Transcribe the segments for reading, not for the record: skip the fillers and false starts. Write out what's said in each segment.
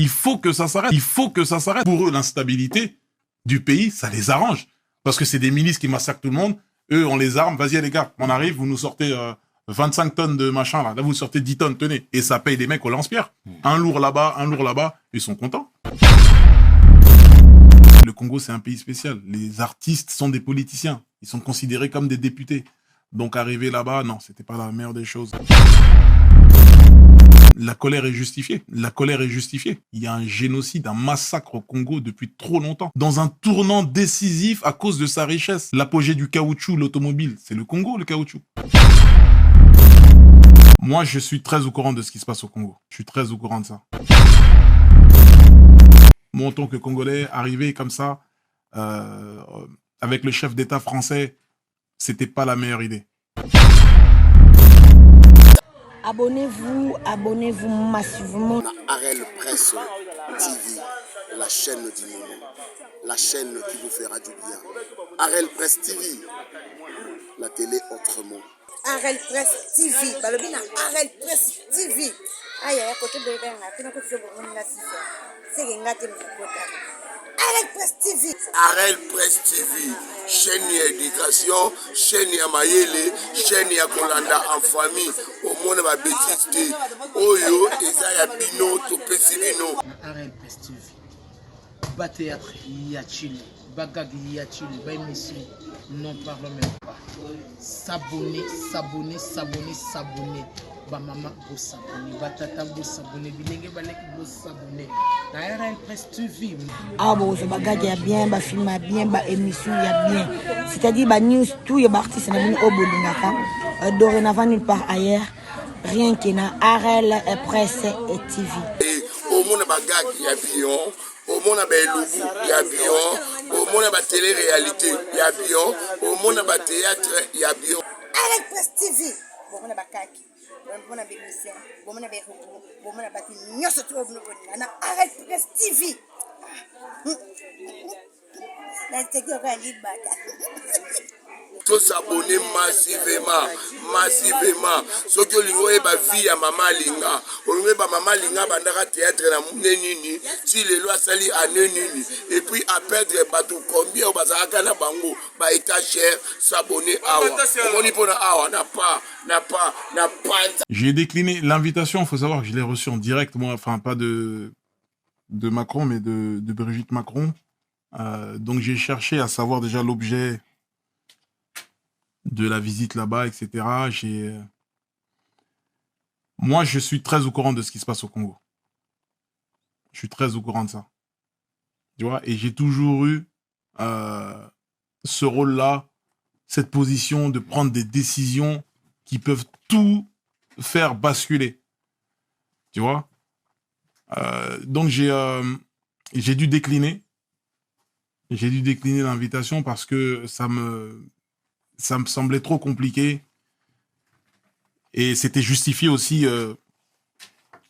Il faut que ça s'arrête. Il faut que ça s'arrête. Pour eux, l'instabilité du pays, ça les arrange. Parce que c'est des milices qui massacrent tout le monde. Eux, on les arme. Vas-y les gars, on arrive, vous nous sortez 25 tonnes de machin là. Là, vous sortez 10 tonnes, tenez. Et ça paye des mecs au lance-pierre. Un lourd là-bas, ils sont contents. Le Congo, c'est un pays spécial. Les artistes sont des politiciens. Ils sont considérés comme des députés. Donc arriver là-bas, non, c'était pas la meilleure des choses. La colère est justifiée. La colère est justifiée. Il y a un génocide, un massacre au Congo depuis trop longtemps. Dans un tournant décisif à cause de sa richesse. L'apogée du caoutchouc, l'automobile, c'est le Congo, le caoutchouc. Moi, je suis très au courant de ce qui se passe au Congo. Je suis très au courant de ça. Moi, en tant que Congolais, arriver comme ça, avec le chef d'État français, c'était pas la meilleure idée. Abonnez-vous massivement. Arel Presse TV, la chaîne du moment, la chaîne qui vous fera du bien. Arel Presse TV, la télé autrement. Arel Presse TV, balobina Arel Presse TV. Aïe, à côté de l'État, on a que je vous la c'est que ngate mkota. Arel Presse TV. Arel Presse TV, chaîne d'éducation, chaîne ya mayele, chaîne ya kolanda en famille. Au monde ma bêtise oyo eza ya bino to pesi bino. Arel Presse TV. Ba théâtre ya Chili, bagag ya Chili, ba émission non parle même pas. S'abonner. Ba maman go s'abonner, ba tata go s'abonner, bilenge balek go s'abonner. Na Arel Presse TV. Ah bon, ce bagage ya bien, ba film ya bien, ba émission ya bien. C'est-à-dire ba news tout ya artiste na bino obolingaka. Dorénavant nulle part ailleurs, rien que na Arel Presse TV. Et au monde bagag ya bien. Au monde a il y a bien, au monde a télé-réalité, il y a bien, au monde a théâtre, il y a bien. Arel Presse TV. Bon, on a bakaki. Bon, on a émission. Bon, on a beaucoup. Bon, on a bâti. Nous sommes tous venus. On a Arel Presse TV. La technique va aller battre. Tous s'abonner massivement. Ce que l'on voit ba vie à maman linga, on voit ba maman linga bandara théâtre na nenini, si les lois sali à nenini, et puis à perdre bateau combien au bazaka na bango, ba état cher, s'abonner awa. On y pona awa, n'a pas. J'ai décliné l'invitation, il faut savoir que je l'ai reçue en direct, moi, enfin pas de Macron, mais de Brigitte Macron. Donc j'ai cherché à savoir déjà l'objet de la visite là-bas, etc. Moi, je suis très au courant de ce qui se passe au Congo. Je suis très au courant de ça. Tu vois, et j'ai toujours eu ce rôle-là, cette position de prendre des décisions qui peuvent tout faire basculer. Tu vois. Donc j'ai dû décliner. J'ai dû décliner l'invitation parce que ça me semblait trop compliqué. Et c'était justifié aussi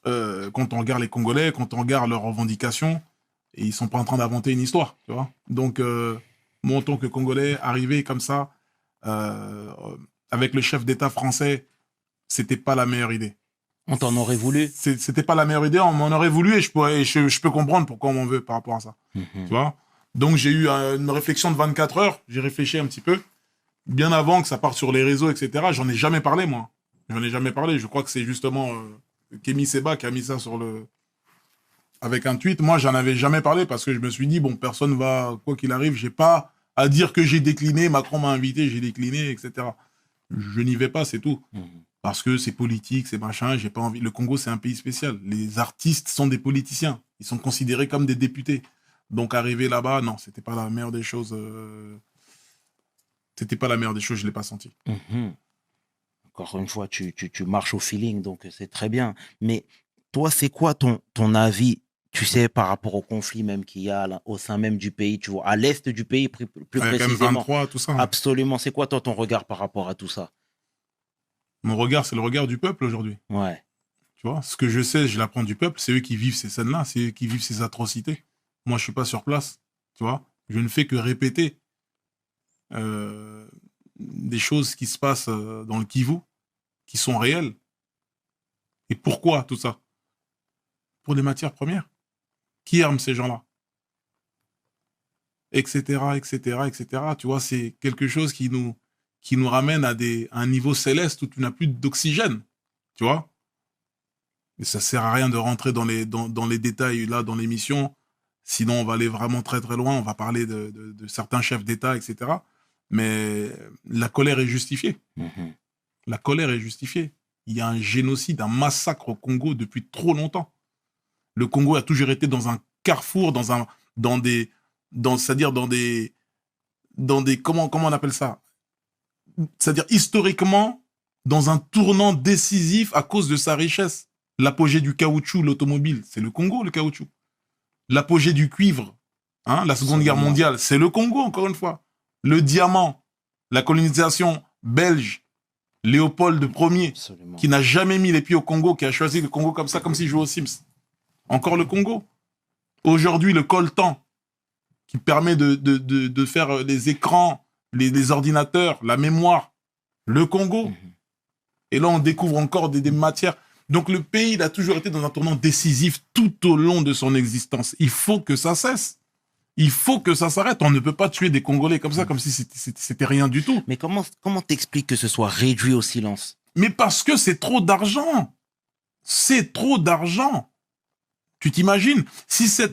quand on regarde les Congolais, quand on regarde leurs revendications. Et ils sont pas en train d'inventer une histoire, tu vois. Donc, moi, en tant que Congolais, arriver comme ça, avec le chef d'État français, c'était pas la meilleure idée. On t'en aurait voulu? C'était pas la meilleure idée, on m'en aurait voulu et je peux comprendre pourquoi on m'en veut par rapport à ça. Tu vois. Donc, j'ai eu une réflexion de 24 heures, j'ai réfléchi un petit peu. Bien avant que ça parte sur les réseaux, etc., j'en ai jamais parlé, moi. J'en ai jamais parlé. Je crois que c'est justement Kémy Seba qui a mis ça sur avec un tweet. Moi, j'en avais jamais parlé parce que je me suis dit, bon, personne va, quoi qu'il arrive, j'ai pas à dire que j'ai décliné, Macron m'a invité, j'ai décliné, etc. Je n'y vais pas, c'est tout. Parce que c'est politique, c'est machin, j'ai pas envie. Le Congo, c'est un pays spécial. Les artistes sont des politiciens. Ils sont considérés comme des députés. Donc, arriver là-bas, non, c'était pas la meilleure des choses. C'était pas la meilleure des choses, je l'ai pas senti. Encore une fois, tu marches au feeling, donc c'est très bien. Mais toi, c'est quoi ton avis, tu sais, par rapport au conflit même qu'il y a là, au sein même du pays, tu vois, à l'est du pays plus précisément. M23, tout ça. Absolument. C'est quoi, toi, ton regard par rapport à tout ça? Mon regard, c'est le regard du peuple aujourd'hui. Ouais. Tu vois, ce que je sais, je l'apprends du peuple. C'est eux qui vivent ces scènes-là, c'est eux qui vivent ces atrocités. Moi, je suis pas sur place. Tu vois, je ne fais que répéter des choses qui se passent dans le Kivu, qui sont réelles. Et pourquoi tout ça? Pour des matières premières. Qui arme ces gens-là? Etc., etc., etc. Tu vois, c'est quelque chose qui nous ramène à un niveau céleste où tu n'as plus d'oxygène. Tu vois? Et ça sert à rien de rentrer dans les détails là dans l'émission. Sinon, on va aller vraiment très très loin. On va parler de certains chefs d'État, etc. Mais la colère est justifiée. La colère est justifiée. Il y a un génocide, un massacre au Congo depuis trop longtemps. Le Congo a toujours été dans un carrefour, c'est-à-dire dans des comment on appelle ça? C'est-à-dire historiquement dans un tournant décisif à cause de sa richesse. L'apogée du caoutchouc, l'automobile, c'est le Congo, le caoutchouc. L'apogée du cuivre, la Seconde Guerre mondiale, c'est le Congo, encore une fois. Le diamant, la colonisation belge, Léopold Ier, Absolument. qui n'a jamais mis les pieds au Congo, qui a choisi le Congo comme ça, comme s'il jouait aux Sims. Encore le Congo. Aujourd'hui, le coltan, qui permet de faire les écrans, les ordinateurs, la mémoire, le Congo. Et là, on découvre encore des matières. Donc, le pays, il a toujours été dans un tournant décisif tout au long de son existence. Il faut que ça cesse. Il faut que ça s'arrête. On ne peut pas tuer des Congolais comme ça, comme si c'était rien du tout. Mais comment t'expliques que ce soit réduit au silence? Mais parce que c'est trop d'argent. C'est trop d'argent. Tu t'imagines si ce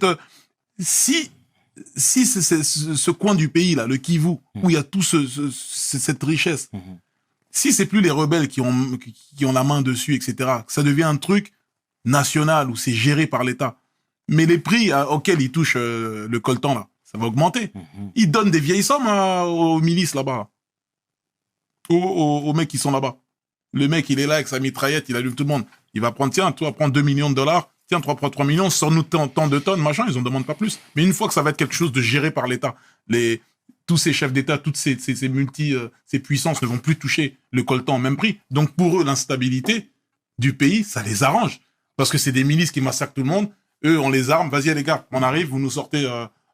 coin du pays là, le Kivu, où il y a toute cette richesse, si c'est plus les rebelles qui ont la main dessus, etc., ça devient un truc national où c'est géré par l'État. Mais les prix auxquels ils touchent le coltan là, ça va augmenter. Ils donnent des vieilles sommes aux milices là-bas, aux mecs qui sont là-bas. Le mec, il est là avec sa mitraillette, il allume tout le monde. Il va prendre, tiens, toi, prends 2 millions de dollars. Tiens, 3 millions, sors-nous tant de tonnes, machin, ils en demandent pas plus. Mais une fois que ça va être quelque chose de géré par l'État, tous ces chefs d'État, toutes ces puissances ne vont plus toucher le coltan au même prix. Donc pour eux, l'instabilité du pays, ça les arrange. Parce que c'est des milices qui massacrent tout le monde. Eux, on les arme. Vas-y les gars, on arrive, vous nous sortez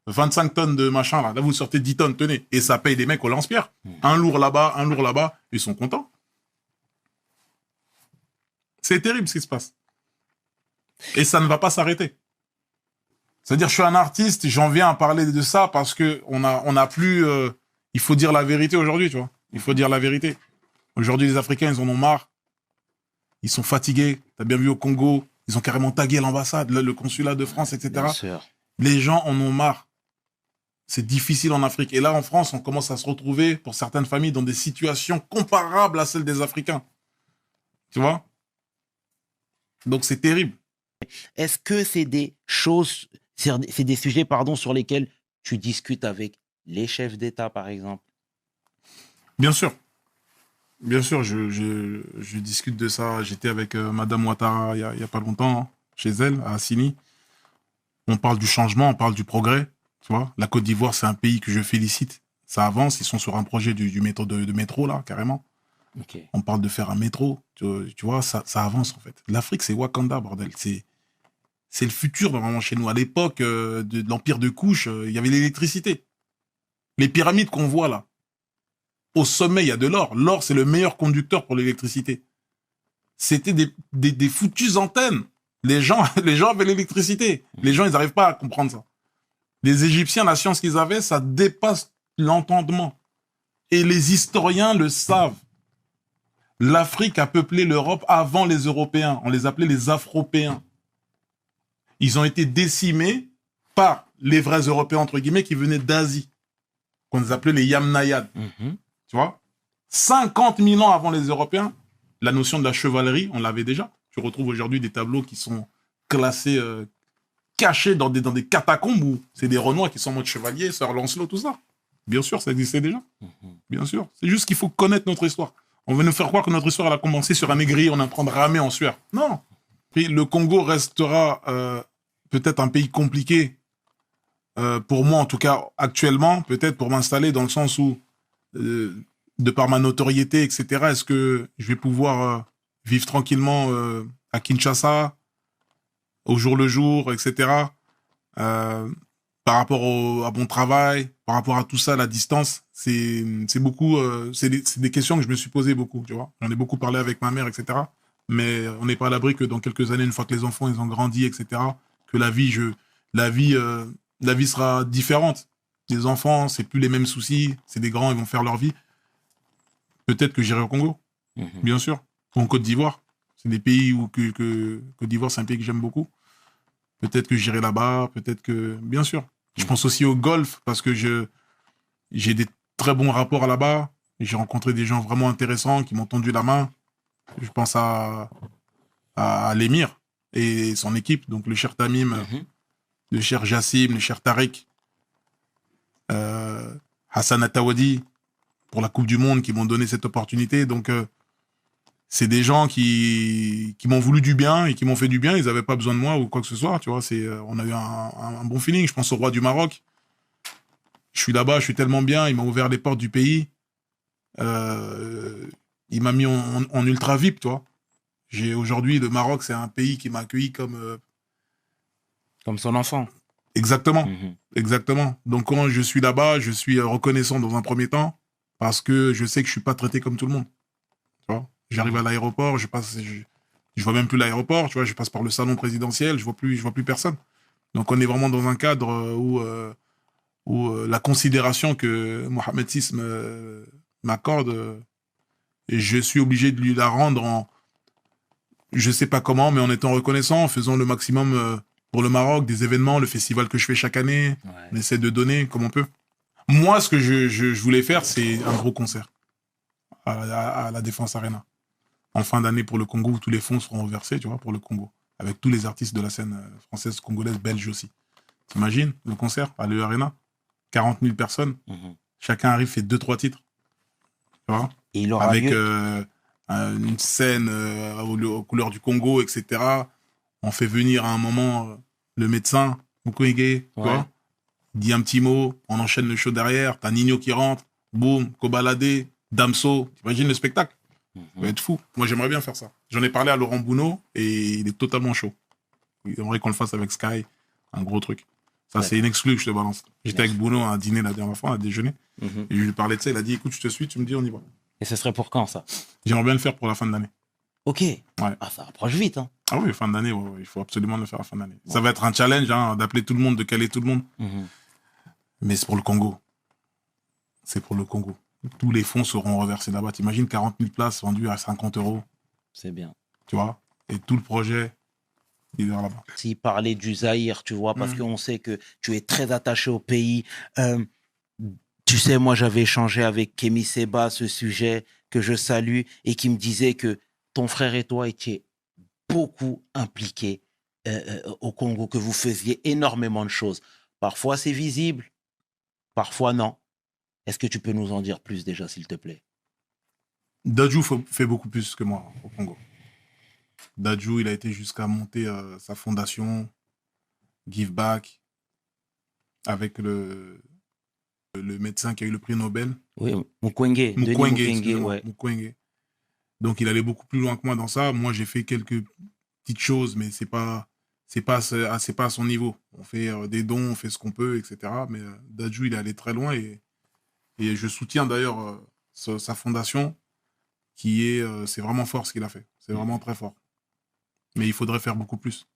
25 tonnes de machin là. Là, vous sortez 10 tonnes, tenez. Et ça paye des mecs au lance-pierre. Un lourd là-bas, ils sont contents. C'est terrible ce qui se passe. Et ça ne va pas s'arrêter. C'est-à-dire, je suis un artiste, j'en viens à parler de ça parce que on a plus. Il faut dire la vérité aujourd'hui, tu vois. Il faut dire la vérité. Aujourd'hui, les Africains, ils en ont marre. Ils sont fatigués. T'as bien vu au Congo, ils ont carrément tagué l'ambassade, le consulat de France, etc. Bien sûr. Les gens en ont marre. C'est difficile en Afrique. Et là, en France, on commence à se retrouver, pour certaines familles, dans des situations comparables à celles des Africains. Tu vois? Donc, c'est terrible. Est-ce que c'est des choses, c'est des sujets, sur lesquels tu discutes avec les chefs d'État, par exemple? Bien sûr. Bien sûr, je discute de ça. J'étais avec Madame Ouattara il y a pas longtemps, chez elle, à Assini. On parle du changement, on parle du progrès. Tu vois, la Côte d'Ivoire, c'est un pays que je félicite. Ça avance, ils sont sur un projet du métro, de métro, là, carrément. Okay. On parle de faire un métro. Tu vois, ça avance, en fait. L'Afrique, c'est Wakanda, bordel. C'est le futur, normalement, chez nous. À l'époque de l'Empire de Couche, il y avait l'électricité. Les pyramides qu'on voit, là. Au sommet, il y a de l'or. L'or, c'est le meilleur conducteur pour l'électricité. C'était des foutues antennes. Les gens avaient l'électricité. Les gens, ils n'arrivent pas à comprendre ça. Les Égyptiens, la science qu'ils avaient, ça dépasse l'entendement. Et les historiens le savent. L'Afrique a peuplé l'Europe avant les Européens. On les appelait les Afropéens. Ils ont été décimés par les vrais Européens, entre guillemets, qui venaient d'Asie. Qu'on les appelait les Yamnayades. Tu vois, 50 000 ans avant les Européens, la notion de la chevalerie, on l'avait déjà. Tu retrouves aujourd'hui des tableaux qui sont classés, cachés dans des catacombes où c'est des Renois qui sont en mode chevalier, Sir Lancelot, tout ça. Bien sûr, ça existait déjà. Bien sûr. C'est juste qu'il faut connaître notre histoire. On veut nous faire croire que notre histoire, elle a commencé sur un négrier, on est en train de ramer en sueur. Non. Puis le Congo restera peut-être un pays compliqué, pour moi en tout cas actuellement, peut-être pour m'installer dans le sens où de par ma notoriété, etc., est-ce que je vais pouvoir vivre tranquillement à Kinshasa, au jour le jour, etc., par rapport à mon travail, par rapport à tout ça, la distance, c'est beaucoup, c'est des questions que je me suis posées beaucoup, tu vois. J'en ai beaucoup parlé avec ma mère, etc., mais on n'est pas à l'abri que dans quelques années, une fois que les enfants, ils ont grandi, etc., que la vie, la vie sera différente. Les enfants, c'est plus les mêmes soucis. C'est des grands, ils vont faire leur vie. Peut-être que j'irai au Congo, bien sûr. Ou en Côte d'Ivoire. C'est des pays où Côte d'Ivoire, c'est un pays que j'aime beaucoup. Peut-être que j'irai là-bas. Peut-être que... Bien sûr. Je pense aussi au golf parce que j'ai des très bons rapports là-bas. J'ai rencontré des gens vraiment intéressants qui m'ont tendu la main. Je pense à l'émir et son équipe, donc le cher Tamim, le cher Jassim, le cher Tariq, Hassan Atawadi, pour la Coupe du Monde, qui m'ont donné cette opportunité. Donc, c'est des gens qui m'ont voulu du bien et qui m'ont fait du bien. Ils n'avaient pas besoin de moi ou quoi que ce soit. Tu vois, on a eu un bon feeling. Je pense au roi du Maroc. Je suis là-bas, je suis tellement bien. Il m'a ouvert les portes du pays. Il m'a mis en ultra VIP, tu vois. Aujourd'hui, le Maroc, c'est un pays qui m'a accueilli comme son enfant. Exactement, exactement. Donc quand je suis là-bas, je suis reconnaissant dans un premier temps parce que je sais que je suis pas traité comme tout le monde. Tu vois, j'arrive à l'aéroport, je vois même plus l'aéroport, tu vois, je passe par le salon présidentiel, je vois plus personne. Donc on est vraiment dans un cadre où la considération que Mohamed VI m'accorde, et je suis obligé de lui la rendre je sais pas comment, mais en étant reconnaissant, en faisant le maximum pour le Maroc, des événements, le festival que je fais chaque année. Ouais. On essaie de donner comme on peut. Moi, ce que je voulais faire, c'est un gros concert à la Défense Arena. En fin d'année pour le Congo, où tous les fonds seront reversés, tu vois, pour le Congo. Avec tous les artistes de la scène française, congolaise, belge aussi. T'imagines, le concert à l'E Arena, 40 000 personnes. Chacun arrive, fait 2-3 titres. Tu vois, et il aura avec une scène aux couleurs du Congo, etc. On fait venir à un moment le médecin, Mukwege, tu vois, dit un petit mot, on enchaîne le show derrière, t'as Nino qui rentre, boum, Kobalade, Damso, t'imagines le spectacle? Ça va être fou. Moi, j'aimerais bien faire ça. J'en ai parlé à Laurent Bounot et il est totalement chaud. Il aimerait qu'on le fasse avec Sky, un gros truc. Ça, c'est une exclue que je te balance. J'étais avec Bounot à un dîner la dernière fois, à déjeuner, et je lui parlais de ça, il a dit, écoute, je te suis, tu me dis, on y va. Et ce serait pour quand, ça? J'aimerais bien le faire pour la fin de l'année. Ok. Ouais. Ah, ça approche vite, hein. Ah oui, fin d'année, il faut absolument le faire à fin d'année. Ouais. Ça va être un challenge, hein, d'appeler tout le monde, de caler tout le monde. Mais c'est pour le Congo. C'est pour le Congo. Tous les fonds seront reversés là-bas. T'imagines 40 000 places vendues à 50 €. C'est bien. Tu vois? Et tout le projet, il est là-bas. S'il parlait du Zaïre, tu vois, parce qu'on sait que tu es très attaché au pays. Tu sais, moi, j'avais échangé avec Kémy Seba ce sujet que je salue et qui me disait que ton frère et toi étiez beaucoup impliqués au Congo, que vous faisiez énormément de choses. Parfois, c'est visible, parfois, non. Est-ce que tu peux nous en dire plus déjà, s'il te plaît? Dadju fait beaucoup plus que moi au Congo. Dadju, il a été jusqu'à monter sa fondation Give Back avec le médecin qui a eu le prix Nobel. Oui, Mukwege. Mukwege. Donc, il allait beaucoup plus loin que moi dans ça. Moi, j'ai fait quelques petites choses, mais c'est pas à son niveau. On fait des dons, on fait ce qu'on peut, etc. Mais Dadju, il est allé très loin et je soutiens d'ailleurs sa fondation c'est vraiment fort ce qu'il a fait. C'est vraiment très fort. Mais il faudrait faire beaucoup plus.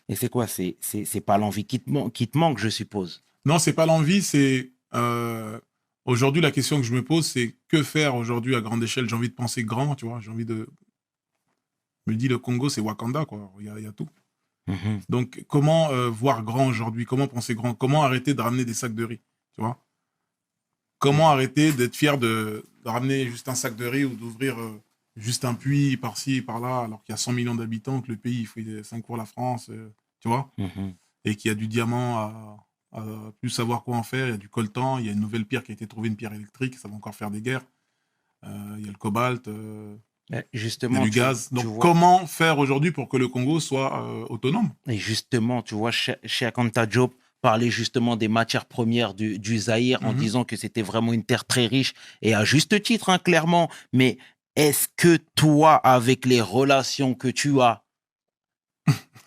Et c'est quoi? C'est pas l'envie qui te manque, je suppose. Non, c'est pas l'envie, c'est... aujourd'hui, la question que je me pose, c'est que faire aujourd'hui à grande échelle? J'ai envie de penser grand, tu vois. J'ai envie de... Je me dis, le Congo, c'est Wakanda, quoi. Il y a tout. Donc, comment voir grand aujourd'hui? Comment penser grand? Comment arrêter de ramener des sacs de riz, tu vois? Comment arrêter d'être fier de ramener juste un sac de riz ou d'ouvrir juste un puits par-ci, par-là, alors qu'il y a 100 millions d'habitants, que le pays, il fait 5 fois la France, tu vois? Et qu'il y a du diamant à plus savoir quoi en faire, il y a du coltan, il y a une nouvelle pierre qui a été trouvée, une pierre électrique, ça va encore faire des guerres. Il y a le cobalt, justement, il y a du gaz. Donc, comment faire aujourd'hui pour que le Congo soit autonome? Et justement, tu vois, Cheikh Anta Diop parlait justement des matières premières du Zaïre en disant que c'était vraiment une terre très riche, et à juste titre, hein, clairement. Mais est-ce que toi, avec les relations que tu as...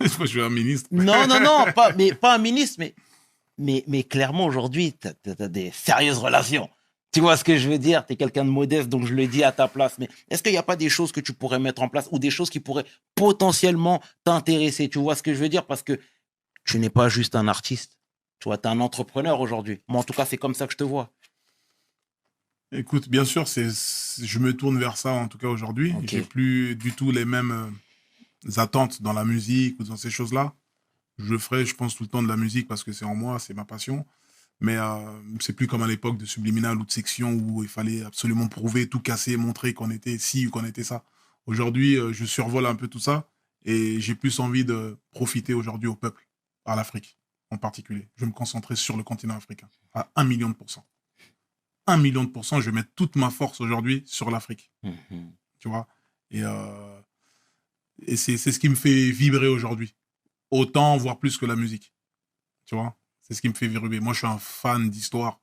Je suis un ministre. Non, pas un ministre, mais clairement, aujourd'hui, tu as des sérieuses relations. Tu vois ce que je veux dire? Tu es quelqu'un de modeste, donc je le dis à ta place. Mais est-ce qu'il n'y a pas des choses que tu pourrais mettre en place ou des choses qui pourraient potentiellement t'intéresser? Tu vois ce que je veux dire? Parce que tu n'es pas juste un artiste. Tu vois, tu es un entrepreneur aujourd'hui. Moi, en tout cas, c'est comme ça que je te vois. Écoute, bien sûr, je me tourne vers ça, en tout cas aujourd'hui. Ok. J'ai plus du tout les mêmes attentes dans la musique ou dans ces choses-là. Je ferai, je pense, tout le temps de la musique parce que c'est en moi, c'est ma passion. Mais c'est plus comme à l'époque de Subliminal ou de Section où il fallait absolument prouver, tout casser, montrer qu'on était ci ou qu'on était ça. Aujourd'hui, je survole un peu tout ça et j'ai plus envie de profiter aujourd'hui au peuple, à l'Afrique en particulier. Je vais me concentrer sur le continent africain à 1 million de %. 1 million de %, je vais mettre toute ma force aujourd'hui sur l'Afrique. Tu vois? Et c'est ce qui me fait vibrer aujourd'hui. Autant, voire plus que la musique. Tu vois? C'est ce qui me fait vibrer. Moi, je suis un fan d'histoire.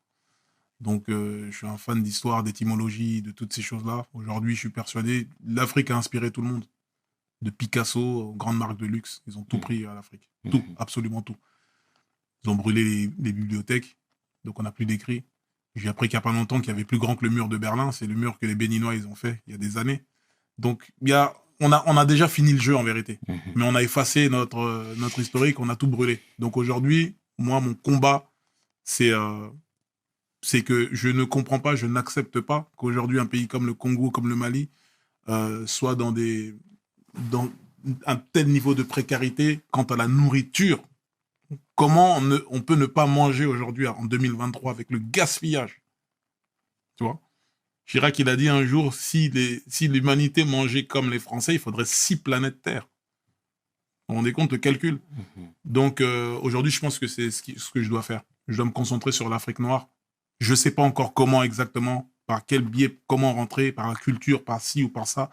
Donc, je suis un fan d'histoire, d'étymologie, de toutes ces choses-là. Aujourd'hui, je suis persuadé, l'Afrique a inspiré tout le monde. De Picasso aux grandes marques de luxe. Ils ont tout pris à l'Afrique. Tout, absolument tout. Ils ont brûlé les bibliothèques. Donc, on n'a plus d'écrits. J'ai appris qu'il n'y a pas longtemps qu'il y avait plus grand que le mur de Berlin. C'est le mur que les Béninois ils ont fait il y a des années. Donc, on a déjà fini le jeu en vérité. Mais on a effacé notre historique, on a tout brûlé. Donc aujourd'hui, moi, mon combat, c'est que je ne comprends pas, je n'accepte pas qu'aujourd'hui, un pays comme le Congo, comme le Mali, soit dans un tel niveau de précarité quant à la nourriture. Comment on peut ne pas manger aujourd'hui en 2023 avec le gaspillage? Tu vois? Chirac, il a dit un jour, si l'humanité mangeait comme les Français, il faudrait 6 planètes Terre. Vous vous rendez compte le calcul? Donc aujourd'hui, je pense que c'est ce que je dois faire. Je dois me concentrer sur l'Afrique noire. Je ne sais pas encore comment exactement, par quel biais, comment rentrer, par la culture, par ci ou par ça.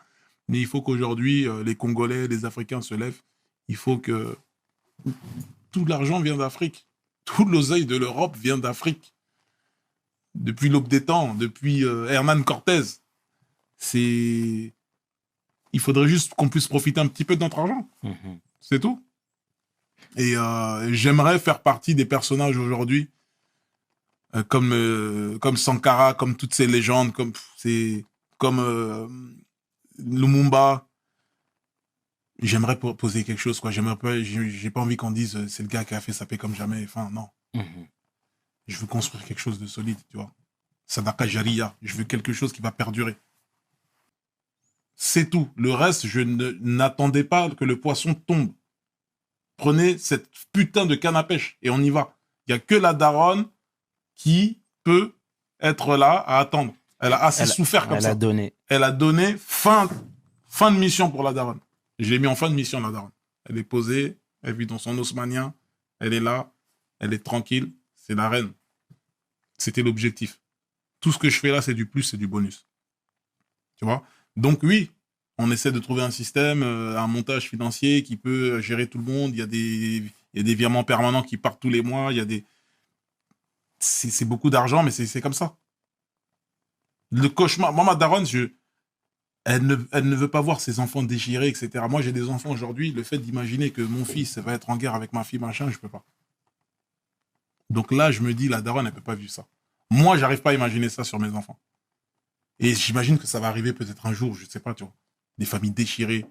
Mais il faut qu'aujourd'hui, les Congolais, les Africains se lèvent. Il faut que tout l'argent vient d'Afrique. Tout l'oseille de l'Europe vient d'Afrique. Depuis l'aube des temps, depuis Hernan Cortés. Il faudrait juste qu'on puisse profiter un petit peu de notre argent. C'est tout. Et j'aimerais faire partie des personnages aujourd'hui, comme Sankara, comme toutes ces légendes, comme Lumumba. J'aimerais poser quelque chose, quoi. J'ai pas envie qu'on dise c'est le gars qui a fait sa paix comme jamais. Enfin, non. Je veux construire quelque chose de solide, tu vois. Sadaka Jariya. Je veux quelque chose qui va perdurer. C'est tout. Le reste, je n'attendais pas que le poisson tombe. Prenez cette putain de canne à pêche et on y va. Il n'y a que la daronne qui peut être là à attendre. Elle a assez souffert comme ça. Elle a donné fin de mission pour la daronne. Je l'ai mis en fin de mission, la daronne. Elle est posée, elle vit dans son haussmannien, elle est là, elle est tranquille, c'est la reine. C'était l'objectif. Tout ce que je fais là, c'est du plus, c'est du bonus. Tu vois? Donc oui, on essaie de trouver un système, un montage financier qui peut gérer tout le monde. Il y a des virements permanents qui partent tous les mois. C'est beaucoup d'argent, mais c'est comme ça. Le cauchemar. Moi, ma daronne, elle ne veut pas voir ses enfants déchirés, etc. Moi, j'ai des enfants aujourd'hui. Le fait d'imaginer que mon fils va être en guerre avec ma fille, machin, je peux pas. Donc là, je me dis, la daronne, elle peut pas vivre ça. Moi, j'arrive pas à imaginer ça sur mes enfants. Et j'imagine que ça va arriver peut-être un jour, je sais pas, tu vois. Des familles déchirées.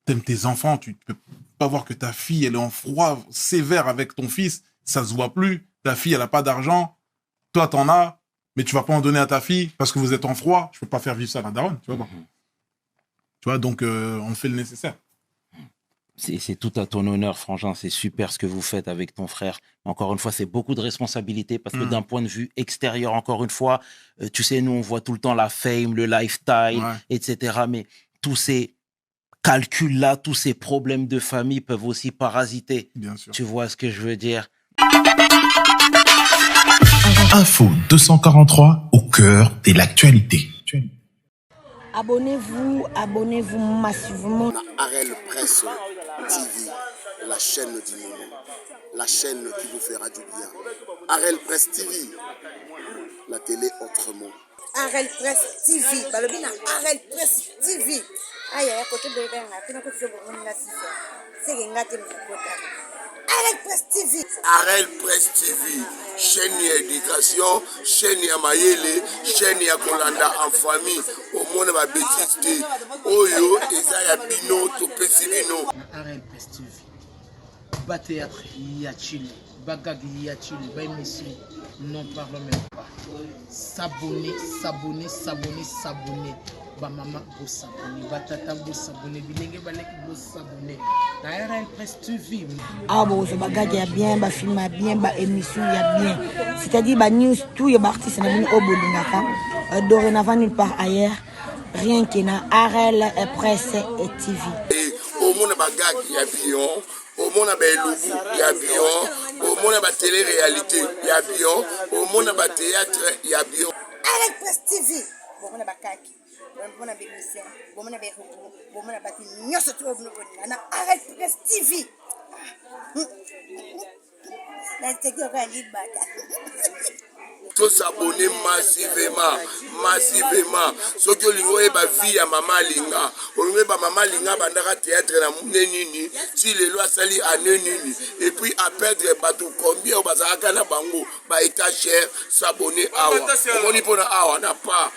T'aimes tes enfants, tu peux pas voir que ta fille, elle est en froid sévère avec ton fils, ça se voit plus. Ta fille, elle a pas d'argent. Toi, t'en as, mais tu vas pas en donner à ta fille parce que vous êtes en froid. Je peux pas faire vivre ça à la daronne, tu vois pas. Tu vois, donc on fait le nécessaire. C'est tout à ton honneur, Frangin. C'est super ce que vous faites avec ton frère. Encore une fois, c'est beaucoup de responsabilités parce que d'un point de vue extérieur, encore une fois, tu sais, nous, on voit tout le temps la fame, le lifestyle, etc. Mais tous ces calculs-là, tous ces problèmes de famille peuvent aussi parasiter. Bien sûr. Tu vois ce que je veux dire? Info 243 au cœur de l'actualité. Abonnez-vous massivement. Arel Presse TV, la chaîne du moment, la chaîne qui vous fera du bien. Arel Presse TV, la télé autrement. Arel Presse TV, balobina Arel Presse TV. Aïe, à côté de l'État, tu n'as pas de bon c'est que ngate mkota. Arel Presse TV. Arel Presse TV, chaîne d'éducation, chaîne ya mayele, chaîne ya kolanda en famille. Au monde ma bêtise, oyo eza ya bino to pesi bino. Arel Presse TV. ba théâtre ya Chili, ba gag ya Chili, ba émission, n'en parlons même pas. S'abonner, s'abonner, s'abonner, s'abonner. Ba maman vous s'abonner, ba tata vous s'abonner, bilenge balek vous s'abonner. D'ailleurs, elle presse TV. Ah bon, c'est bagage ya bien, ba film ya bien, ba émission ya bien. C'est-à-dire ba news tout ya artiste na bino obolingaka. Dorénavant nulle part ailleurs. Rien que na Arel, Presse et TV. Au monde bagag ya bien. Au monde a belubu ya bien. Au monde a télé-réalité ya bien. Au monde a théâtre ya bien. Arel Presse TV. Bon, on a bakaki. Bon, on a bémission. Bon, on a bérubu. Bon, on a bâti. Nous sommes tous venus. On a Arel Presse TV. La technique va aller battre. Faut s'abonner massivement. Ce que l'ingo est ba vie à maman linga. On ba maman linga bandara théâtre na nenini. Si les lois sali à nenini. Et puis à perdre bateau combien au bazaka na bango. Ba état cher s'abonner awa. On y pona awa n'a pas.